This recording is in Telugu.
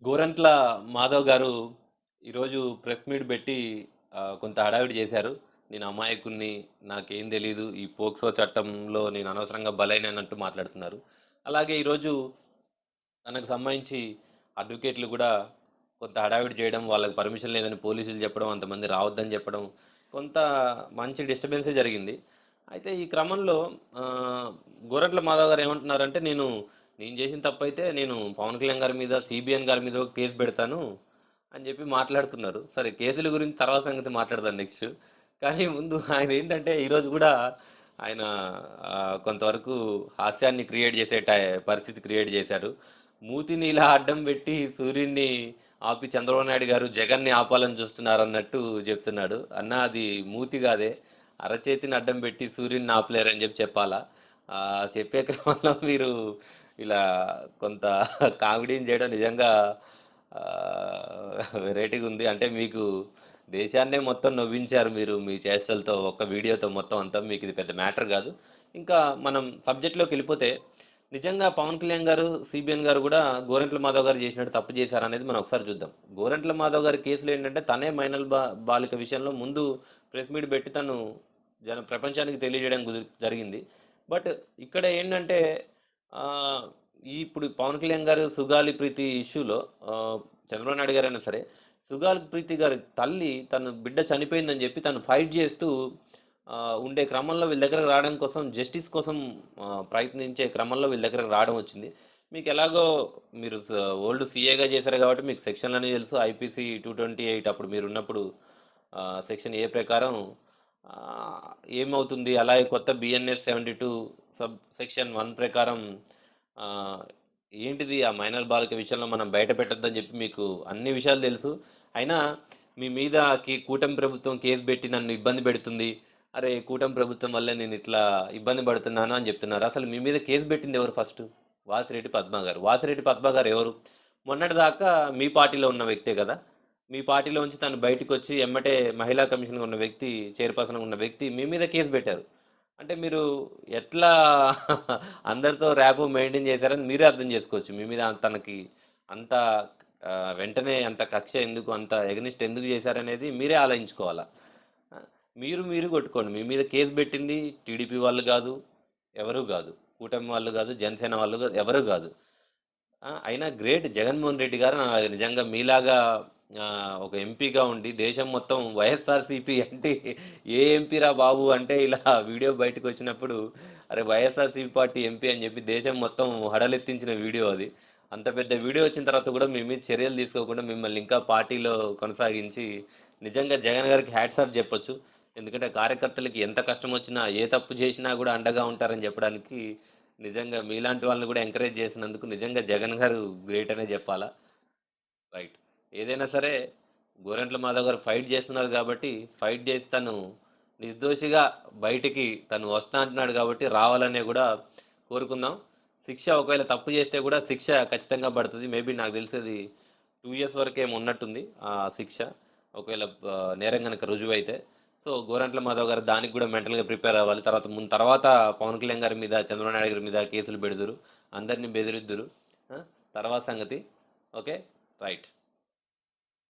గోరంట్ల మాధవ్ గారు ఈరోజు ప్రెస్ మీట్ పెట్టి కొంత హడావిడి చేశారు. నేను అమాయకుడిని, నాకేం తెలీదు, ఈ పోక్సో చట్టంలో నేను అనవసరంగా బలైనన్నట్టు మాట్లాడుతున్నారు. అలాగే ఈరోజు తనకు సంబంధించి అడ్వకేట్లు కూడా కొంత హడావిడి చేయడం, వాళ్ళకి పర్మిషన్ లేదని పోలీసులు చెప్పడం, అంతమంది రావద్దని చెప్పడం, కొంత మంచి డిస్టర్బెన్సే జరిగింది. అయితే ఈ క్రమంలో గోరంట్ల మాధవ్ గారు ఏమంటున్నారంటే, నేను చేసిన తప్పైతే నేను పవన్ కళ్యాణ్ గారి మీద, సిబిఎన్ గారి మీద ఒక కేసు పెడతాను అని చెప్పి మాట్లాడుతున్నారు. సరే, కేసుల గురించి తర్వాత సంగతి మాట్లాడదాం నెక్స్ట్. కానీ ముందు ఆయన ఏంటంటే ఈరోజు కూడా ఆయన కొంతవరకు హాస్యాన్ని క్రియేట్ చేసే పరిస్థితి క్రియేట్ చేశారు. మూతిని ఇలా అడ్డం పెట్టి సూర్యుడిని ఆపి చంద్రబాబు నాయుడు గారు జగన్ని ఆపాలని చూస్తున్నారు అన్నట్టు చెప్తున్నాడు. అన్న, అది మూతి కాదే, అరచేతిని అడ్డం పెట్టి సూర్యుడిని ఆపలేరని చెప్పాలా. చెప్పే క్రమంలో మీరు ఇలా కొంత కామెడీని చేయడం నిజంగా వెరైటీగా ఉంది. అంటే మీకు దేశాన్నే మొత్తం నవ్వించారు మీరు మీ చేష్టలతో, ఒక్క వీడియోతో మొత్తం అంతా. మీకు ఇది పెద్ద మ్యాటర్ కాదు. ఇంకా మనం సబ్జెక్ట్లోకి వెళ్ళిపోతే, నిజంగా పవన్ కళ్యాణ్ గారు, సిబిఎన్ గారు కూడా గోరంట్ల మాధవ్ గారు చేసినట్టు తప్పు చేశారనేది మనం ఒకసారి చూద్దాం. గోరంట్ల మాధవ్ గారి కేసులు ఏంటంటే, తనే మైనర్ బాలిక విషయంలో ముందు ప్రెస్ మీట్ పెట్టి తను ప్రపంచానికి తెలియజేయడం జరిగింది. బట్ ఇక్కడ ఏంటంటే, ఆ, ఇప్పుడు పవన్ కళ్యాణ్ గారు సుగాలి ప్రీతి ఇష్యూలో చంద్రబాబు నాయుడు గారైనా సరే, సుగాలి ప్రీతి గారి తల్లి తన బిడ్డ చనిపోయిందని చెప్పి తను ఫైట్ చేస్తూ ఉండే క్రమంలో వీళ్ళ దగ్గరకు రావడం కోసం, జస్టిస్ కోసం ప్రయత్నించే క్రమంలో వీళ్ళ దగ్గరకు రావడం వచ్చింది. మీకు ఎలాగో మీరు ఓల్డ్ సీఏగా చేశారు కాబట్టి మీకు సెక్షన్లు అనేవి తెలుసు. ఐపీసీ 228 అప్పుడు మీరు ఉన్నప్పుడు సెక్షన్ ఏ ప్రకారం ఆ, ఏమవుతుంది, అలాగే కొత్త బిఎన్ఎస్ 72 సబ్ సెక్షన్ 1 ప్రకారం ఆ, ఏంటిది ఆ మైనర్ బాలిక విషయంలో మనం బయట పెట్టొద్దని చెప్పి మీకు అన్ని విషయాలు తెలుసు. అయినా మీ మీద కూటమి ప్రభుత్వం కేసు పెట్టి నన్ను ఇబ్బంది పెడుతుంది, అరే కూటమి ప్రభుత్వం వల్లే నేను ఇట్లా ఇబ్బంది పడుతున్నాను అని చెప్తున్నారు. అసలు మీ మీద కేసు పెట్టింది ఎవరు ఫస్ట్? వాసిరెడ్డి పద్మ గారు. వాసిరెడ్డి పద్మ గారు ఎవరు? మొన్నటిదాకా మీ పార్టీలో ఉన్న వ్యక్తే కదా. మీ పార్టీలోంచి తను బయటకు వచ్చి ఎమ్మటే మహిళా కమిషన్గా ఉన్న వ్యక్తి, చైర్పర్సన్గా ఉన్న వ్యక్తి మీ మీద కేసు పెట్టారు. అంటే మీరు ఎట్లా అందరితో ర్యాపో మెయింటైన్ చేశారని మీరే అర్థం చేసుకోవచ్చు. మీ మీద తనకి అంత వెంటనే అంత కక్ష ఎందుకు, అంత ఎగనిస్ట్ ఎందుకు చేశారనేది మీరే ఆలోచించుకోవాలా. ఆ, మీరు కొట్టుకోండి. మీ మీద కేసు పెట్టింది టీడీపీ వాళ్ళు కాదు, ఎవరు కాదు, కూటమి వాళ్ళు కాదు, జనసేన వాళ్ళు కాదు, ఎవరు కాదు. అయినా గ్రేట్ జగన్మోహన్ రెడ్డి గారు నిజంగా మీలాగా ఒక ఎంపీగా ఉండి దేశం మొత్తం వైఎస్ఆర్సీపీ అంటే ఏ ఎంపీరా బాబు అంటే ఇలా వీడియో బయటకు వచ్చినప్పుడు, అరే వైఎస్ఆర్సీపీ పార్టీ ఎంపీ అని చెప్పి దేశం మొత్తం హడలెత్తించిన వీడియో అది. అంత పెద్ద వీడియో వచ్చిన తర్వాత కూడా మీ మీద చర్యలు తీసుకోకుండా మిమ్మల్ని ఇంకా పార్టీలో కొనసాగించి, నిజంగా జగన్ గారికి హ్యాట్స్ ఆఫ్ చెప్పొచ్చు. ఎందుకంటే కార్యకర్తలకి ఎంత కష్టం వచ్చినా, ఏ తప్పు చేసినా కూడా అండగా ఉంటారని చెప్పడానికి నిజంగా మీలాంటి వాళ్ళని కూడా ఎంకరేజ్ చేసినందుకు నిజంగా జగన్ గారు గ్రేట్ అనే చెప్పాలా. రైట్. ఏదైనా సరే, గోరంట్ల మాధవ్ గారు ఫైట్ చేస్తున్నారు కాబట్టి, ఫైట్ చేసి తను నిర్దోషిగా బయటికి తను వస్తా అంటున్నాడు కాబట్టి రావాలనే కూడా కోరుకుందాం. శిక్ష ఒకవేళ తప్పు చేస్తే కూడా శిక్ష ఖచ్చితంగా పడుతుంది. మేబీ నాకు తెలిసేది 2 years వరకేమో ఉన్నట్టుంది ఆ శిక్ష, ఒకవేళ నేరం కనుక రుజువు అయితే. సో గోరంట్ల మాధవ్ గారు దానికి కూడా మెంటల్గా ప్రిపేర్ అవ్వాలి. తర్వాత పవన్ కళ్యాణ్ గారి మీద, చంద్రబాబు నాయుడు గారి మీద కేసులు పెడుదురు, అందరినీ బెదిరిద్దురు. తర్వాత సంగతి. ఓకే. రైట్.